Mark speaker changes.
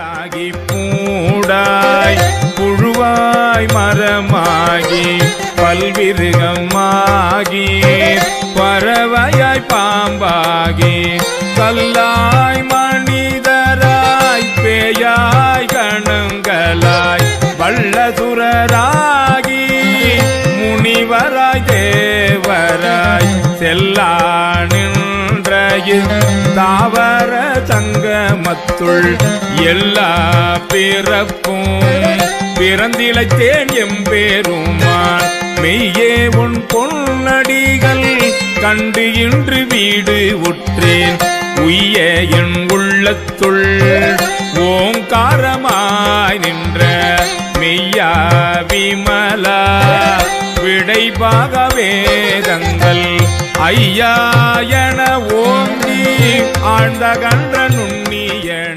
Speaker 1: புல்லாகி பூடாய் புழுவாய் மரமாகி பல்விருகமாகி பறவையாய் பாம்பாகி கல்லாய் மனிதராய் பேயாய் கணங்களாய் வல்லசுரராகி முனிவராய் தேவராய் செல்லா நின்ற தாவர சங்கமத்துள் எல்லா பிறப்பும் பிறந்திழைத்தேன் எம்பேருமான் மெய்யே உன் பொன்னடிகள் கண்டு இன்று வீடு உற்றேன் உய்ய என் உள்ளத்துள் ஓங்காரமாய் நின்ற மெய்யா விமலா விடைபாக வேதங்கள் ஐயா என ஓங்கி ஆழ்ந்த கன்ற நுண்ணியன